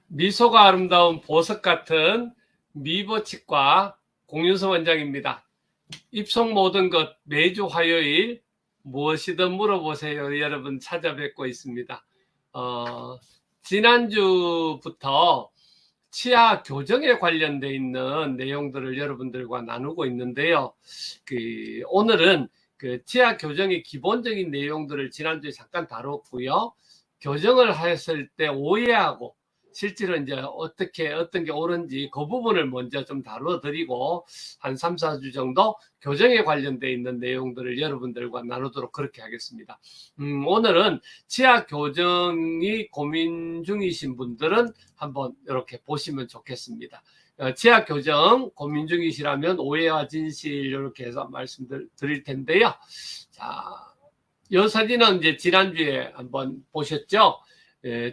미소가 아름다운 보석 같은 미버치과 공윤서 원장입니다. 입속 모든 것 매주 화요일 무엇이든 물어보세요. 여러분 찾아뵙고 있습니다. 지난주부터 치아 교정에 관련되어 있는 내용들을 여러분들과 나누고 있는데요. 오늘은 치아 교정의 기본적인 내용들을 지난주에 잠깐 다뤘고요. 교정을 했을 때 오해하고 실제로 이제 어떤 게 옳은지 그 부분을 먼저 좀 다뤄드리고 한 3, 4주 정도 교정에 관련되어 있는 내용들을 여러분들과 나누도록 그렇게 하겠습니다. 오늘은 치아 교정이 고민 중이신 분들은 한번 이렇게 보시면 좋겠습니다. 치아 교정 고민 중이시라면 오해와 진실 이렇게 해서 말씀드릴 텐데요. 자, 이 사진은 이제 지난주에 한번 보셨죠?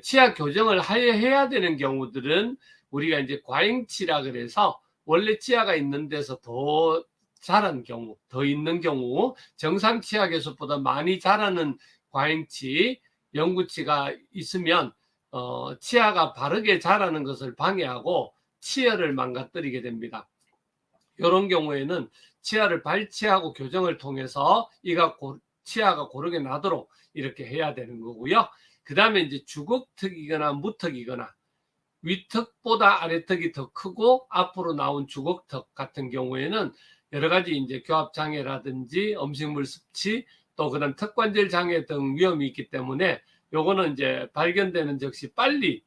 치아 교정을 해야 되는 경우들은 우리가 이제 과잉치라 그래서 원래 치아가 있는 데서 더 자란 경우, 더 있는 경우, 정상 치아 개수보다 많이 자라는 과잉치, 영구치가 있으면 치아가 바르게 자라는 것을 방해하고 치열을 망가뜨리게 됩니다. 이런 경우에는 치아를 발치하고 교정을 통해서 치아가 고르게 나도록 이렇게 해야 되는 거고요. 그 다음에 이제 주걱턱이거나 무턱이거나 위턱보다 아래턱이 더 크고 앞으로 나온 주걱턱 같은 경우에는 여러 가지 이제 교합장애라든지 음식물 섭취 또 그다음 턱관절 장애 등 위험이 있기 때문에 요거는 이제 발견되는 즉시 빨리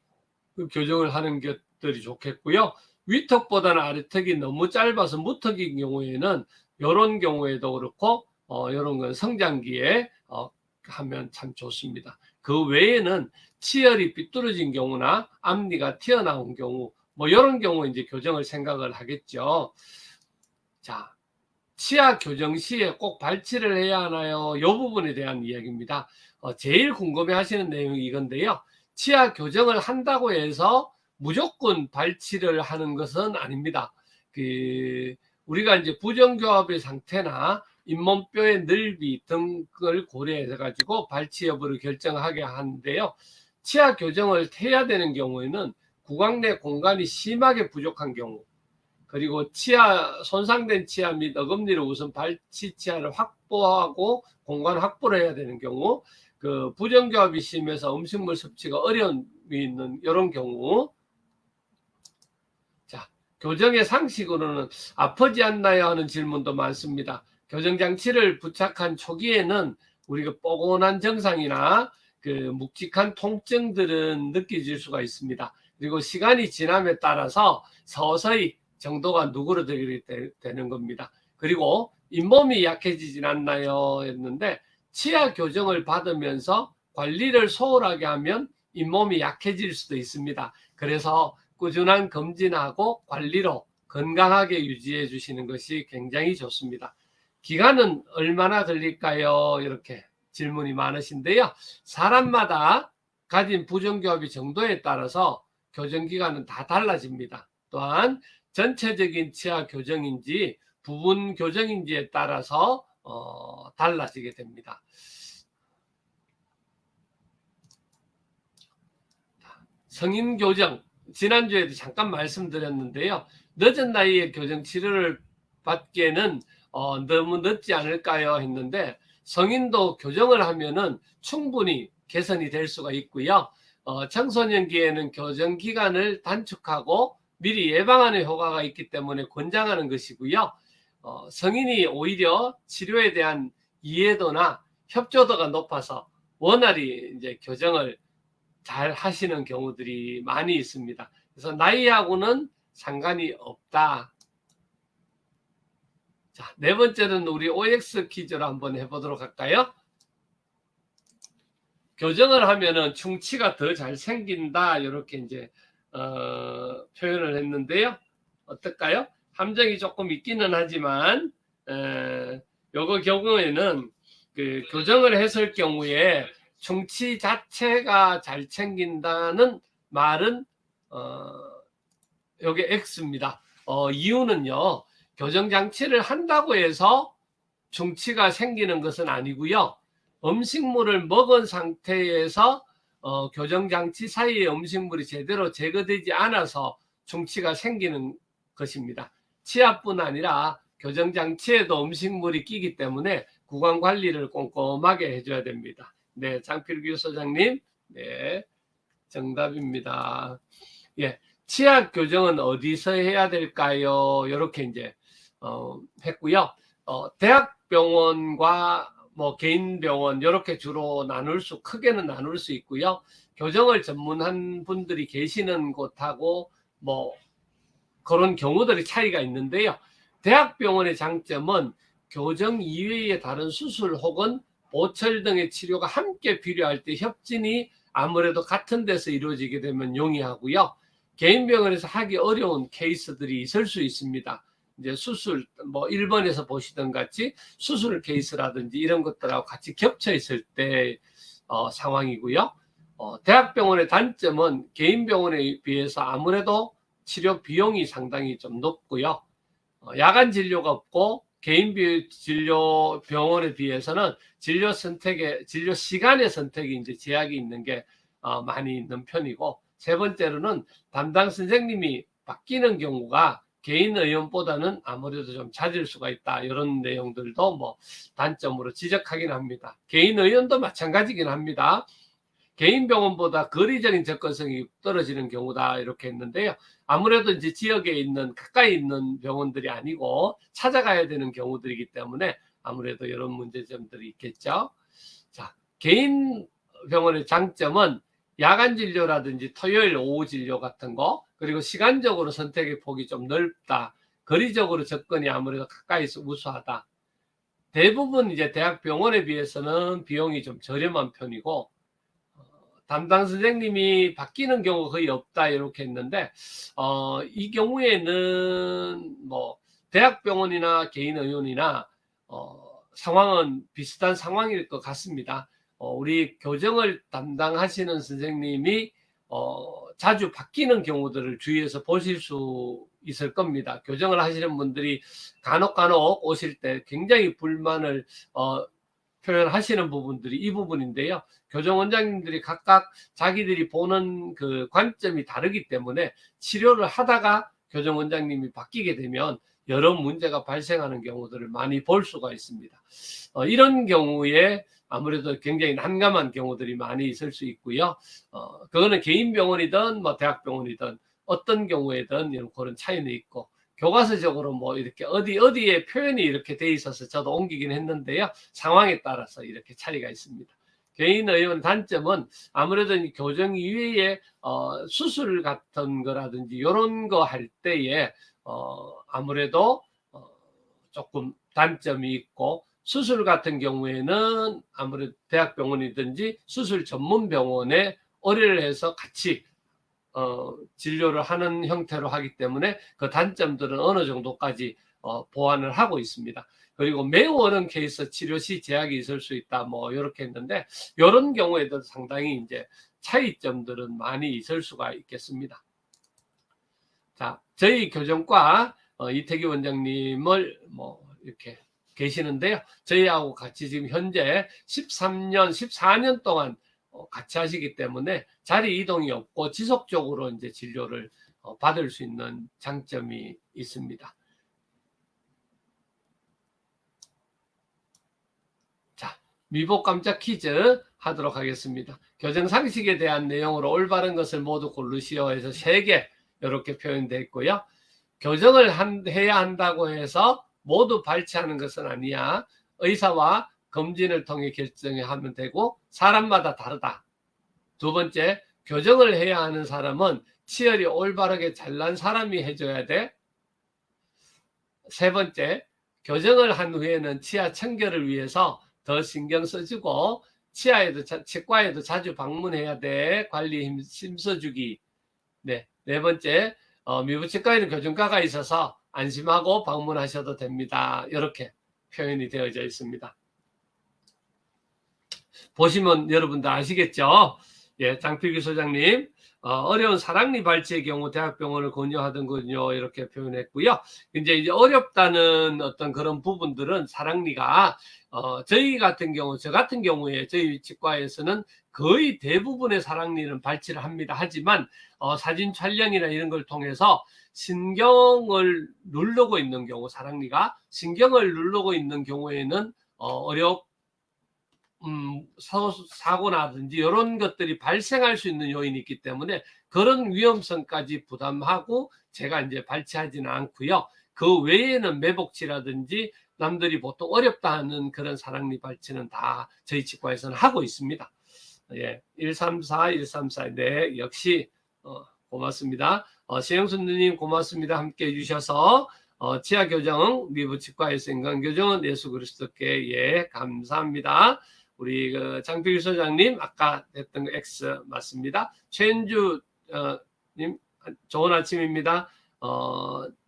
교정을 하는 것들이 좋겠고요. 위턱보다는 아래턱이 너무 짧아서 무턱인 경우에는 이런 경우에도 그렇고 이런 건 성장기에 하면 참 좋습니다. 그 외에는 치열이 삐뚤어진 경우나 앞니가 튀어나온 경우 뭐 이런 경우 이제 교정을 생각을 하겠죠. 자, 치아 교정 시에 꼭 발치를 해야 하나요? 이 부분에 대한 이야기입니다. 제일 궁금해 하시는 내용이 이건데요. 치아 교정을 한다고 해서 무조건 발치를 하는 것은 아닙니다. 우리가 이제 부정교합의 상태나 잇몸뼈의 넓이 등을 고려해 가지고 발치 여부를 결정하게 하는데요. 치아 교정을 해야 되는 경우에는 구강 내 공간이 심하게 부족한 경우, 그리고 손상된 치아 및 어금니를 우선 발치 치아를 확보하고 공간 확보를 해야 되는 경우, 부정교합이 심해서 음식물 섭취가 어려움이 있는 이런 경우. 자, 교정의 상식으로는 아프지 않나요? 하는 질문도 많습니다. 교정장치를 부착한 초기에는 우리가 뻐근한 정상이나 묵직한 통증들은 느껴질 수가 있습니다. 그리고 시간이 지남에 따라서 서서히 정도가 누그러들게 되는 겁니다. 그리고 잇몸이 약해지진 않나요? 했는데 치아 교정을 받으면서 관리를 소홀하게 하면 잇몸이 약해질 수도 있습니다. 그래서 꾸준한 검진하고 관리로 건강하게 유지해 주시는 것이 굉장히 좋습니다. 기간은 얼마나 걸릴까요? 이렇게 질문이 많으신데요. 사람마다 가진 부정교합의 정도에 따라서 교정 기간은 다 달라집니다. 또한 전체적인 치아 교정인지 부분 교정인지에 따라서 달라지게 됩니다. 성인 교정, 지난주에도 잠깐 말씀드렸는데요. 늦은 나이에 교정 치료를 받기에는 너무 늦지 않을까요? 했는데 성인도 교정을 하면은 충분히 개선이 될 수가 있고요. 청소년기에는 교정 기간을 단축하고 미리 예방하는 효과가 있기 때문에 권장하는 것이고요. 성인이 오히려 치료에 대한 이해도나 협조도가 높아서 원활히 이제 교정을 잘 하시는 경우들이 많이 있습니다. 그래서 나이하고는 상관이 없다. 자, 네 번째는 우리 OX 퀴즈로 한번 해보도록 할까요? 교정을 하면은 충치가 더 잘 생긴다. 이렇게 이제 표현을 했는데요. 어떨까요? 함정이 조금 있기는 하지만 요거 경우에는 교정을 했을 경우에 충치 자체가 잘 챙긴다는 말은 여기 X입니다. 이유는요. 교정장치를 한다고 해서 충치가 생기는 것은 아니고요. 음식물을 먹은 상태에서 교정장치 사이에 음식물이 제대로 제거되지 않아서 충치가 생기는 것입니다. 치아뿐 아니라 교정장치에도 음식물이 끼기 때문에 구강 관리를 꼼꼼하게 해줘야 됩니다. 네, 장필규 소장님, 네, 정답입니다. 예, 치아 교정은 어디서 해야 될까요? 이렇게 이제 했고요. 대학병원과 뭐 개인 병원 이렇게 주로 크게는 나눌 수 있고요. 교정을 전문한 분들이 계시는 곳하고 뭐 그런 경우들이 차이가 있는데요. 대학병원의 장점은 교정 이외의 다른 수술 혹은 보철 등의 치료가 함께 필요할 때 협진이 아무래도 같은 데서 이루어지게 되면 용이하고요. 개인 병원에서 하기 어려운 케이스들이 있을 수 있습니다. 이제 수술, 뭐 1번에서 보시던 같이 수술 케이스라든지 이런 것들하고 같이 겹쳐 있을 때 상황이고요. 대학병원의 단점은 개인 병원에 비해서 아무래도 치료 비용이 상당히 좀 높고요. 야간 진료가 없고 개인 진료 병원에 비해서는 진료 시간의 선택이 이제 제약이 있는 게 많이 있는 편이고, 세 번째로는 담당 선생님이 바뀌는 경우가 개인 의원보다는 아무래도 좀 잦을 수가 있다. 이런 내용들도 뭐 단점으로 지적하긴 합니다. 개인 의원도 마찬가지긴 합니다. 개인 병원보다 거리적인 접근성이 떨어지는 경우다 이렇게 했는데요. 아무래도 이제 지역에 있는 가까이 있는 병원들이 아니고 찾아가야 되는 경우들이기 때문에 아무래도 이런 문제점들이 있겠죠. 자, 개인 병원의 장점은 야간 진료라든지 토요일 오후 진료 같은 거, 그리고 시간적으로 선택의 폭이 좀 넓다. 거리적으로 접근이 아무래도 가까이서 우수하다. 대부분 이제 대학병원에 비해서는 비용이 좀 저렴한 편이고, 담당 선생님이 바뀌는 경우가 거의 없다 이렇게 했는데, 이 경우에는 뭐 대학병원이나 개인 의원이나 상황은 비슷한 상황일 것 같습니다. 우리 교정을 담당하시는 선생님이 자주 바뀌는 경우들을 주위에서 보실 수 있을 겁니다. 교정을 하시는 분들이 간혹 오실 때 굉장히 불만을 표현하시는 부분들이 이 부분인데요. 교정원장님들이 각각 자기들이 보는 그 관점이 다르기 때문에 치료를 하다가 교정원장님이 바뀌게 되면 여러 문제가 발생하는 경우들을 많이 볼 수가 있습니다. 이런 경우에 아무래도 굉장히 난감한 경우들이 많이 있을 수 있고요. 그거는 개인 병원이든 뭐 대학병원이든 어떤 경우에든 이런 그런 차이는 있고, 교과서적으로 뭐 이렇게 어디에 표현이 이렇게 돼 있어서 저도 옮기긴 했는데요. 상황에 따라서 이렇게 차이가 있습니다. 개인 의원 단점은 아무래도 교정 이외에 수술 같은 거라든지 이런 거 할 때에 아무래도 조금 단점이 있고, 수술 같은 경우에는 아무래도 대학병원이든지 수술 전문 병원에 의뢰를 해서 같이 진료를 하는 형태로 하기 때문에 그 단점들은 어느 정도까지 보완을 하고 있습니다. 그리고 매우 어려운 케이스 치료 시 제약이 있을 수 있다 뭐 이렇게 했는데, 이런 경우에도 상당히 이제 차이점들은 많이 있을 수가 있겠습니다. 자, 저희 교정과 이태기 원장님을 뭐 이렇게 계시는데요. 저희하고 같이 지금 현재 13년, 14년 동안 같이 하시기 때문에 자리 이동이 없고 지속적으로 이제 진료를 받을 수 있는 장점이 있습니다. 자, 미복 깜짝 퀴즈 하도록 하겠습니다. 교정 상식에 대한 내용으로 올바른 것을 모두 고르시오 해서 3개 이렇게 표현되어 있고요. 교정을 해야 한다고 해서 모두 발치하는 것은 아니야. 의사와 검진을 통해 결정하면 되고 사람마다 다르다. 두 번째, 교정을 해야 하는 사람은 치열이 올바르게 잘난 사람이 해줘야 돼. 세 번째, 교정을 한 후에는 치아 청결을 위해서 더 신경 써주고 치과에도 자주 방문해야 돼. 관리 힘써주기. 네 번째, 미부치과에는 교정과가 있어서 안심하고 방문하셔도 됩니다. 이렇게 표현이 되어져 있습니다. 보시면 여러분들 아시겠죠? 예, 장필규 소장님, 어려운 사랑니 발치의 경우 대학병원을 권유하던군요. 이렇게 표현했고요. 이제 어렵다는 어떤 그런 부분들은 사랑니가 저희 같은 경우, 저 같은 경우에 저희 치과에서는 거의 대부분의 사랑니는 발치를 합니다. 하지만 사진 촬영이나 이런 걸 통해서 신경을 누르고 있는 경우, 사랑니가 신경을 누르고 있는 경우에는 사고나든지 이런 것들이 발생할 수 있는 요인이 있기 때문에 그런 위험성까지 부담하고 제가 이제 발치하지는 않고요. 그 외에는 매복치라든지 남들이 보통 어렵다 하는 그런 사랑니 발치는 다 저희 치과에서는 하고 있습니다. 예, 134, 134. 네, 역시 고맙습니다. 최영순 누님 고맙습니다. 함께 해주셔서 치아 교정, 미부 치과에서 인간 교정은 예수 그리스도께 예, 감사합니다. 우리 장필 소장님 아까 했던 X 맞습니다. 최은주 님 좋은 아침입니다.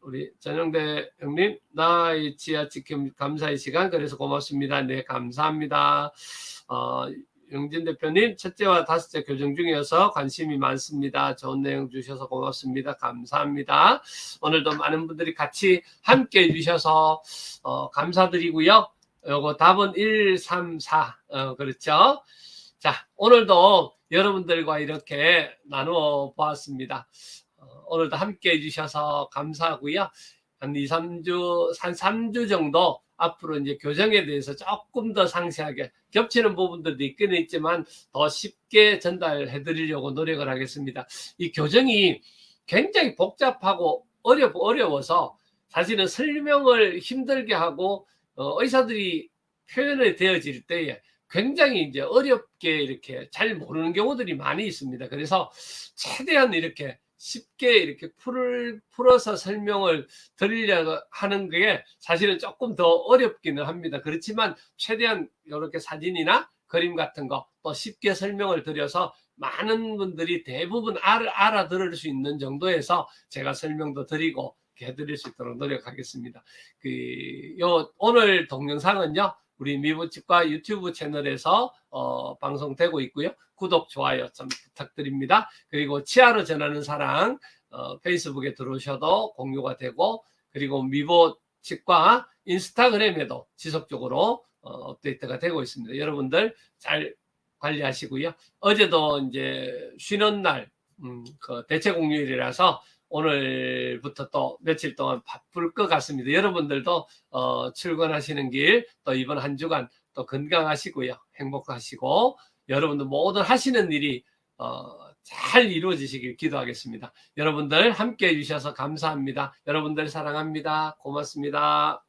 우리 전영대 형님 나의 치아 지킴 감사의 시간 그래서 고맙습니다. 네, 감사합니다. 영진 대표님 첫째와 다섯째 교정 중이어서 관심이 많습니다. 좋은 내용 주셔서 고맙습니다. 감사합니다. 오늘도 많은 분들이 같이 함께 해주셔서 감사드리고요. 요거 답은 134 그렇죠. 자, 오늘도 여러분들과 이렇게 나누어 보았습니다. 오늘도 함께 해주셔서 감사하고요. 한 3주 정도 앞으로 이제 교정에 대해서 조금 더 상세하게 겹치는 부분들도 있긴 있지만 더 쉽게 전달해 드리려고 노력을 하겠습니다. 이 교정이 굉장히 복잡하고 어려워서 사실은 설명을 힘들게 하고 의사들이 표현이 되어질 때에 굉장히 이제 어렵게 이렇게 잘 모르는 경우들이 많이 있습니다. 그래서 최대한 이렇게 쉽게 이렇게 풀어서 설명을 드리려고 하는 게 사실은 조금 더 어렵기는 합니다. 그렇지만 최대한 이렇게 사진이나 그림 같은 거 또 쉽게 설명을 드려서 많은 분들이 대부분 알아들을 수 있는 정도에서 제가 설명도 드리고 해드릴 수 있도록 노력하겠습니다. 오늘 동영상은요, 우리 미부치과 유튜브 채널에서 방송되고 있고요. 구독, 좋아요 좀 부탁드립니다. 그리고 치아로 전하는 사랑 페이스북에 들어오셔도 공유가 되고, 그리고 미부치과 인스타그램에도 지속적으로 업데이트가 되고 있습니다. 여러분들 잘 관리하시고요. 어제도 이제 쉬는 날 대체 공휴일이라서 오늘부터 또 며칠 동안 바쁠 것 같습니다. 여러분들도 출근하시는 길 또 이번 한 주간 또 건강하시고요. 행복하시고 여러분들 모든 하시는 일이 잘 이루어지시길 기도하겠습니다. 여러분들 함께 해주셔서 감사합니다. 여러분들 사랑합니다. 고맙습니다.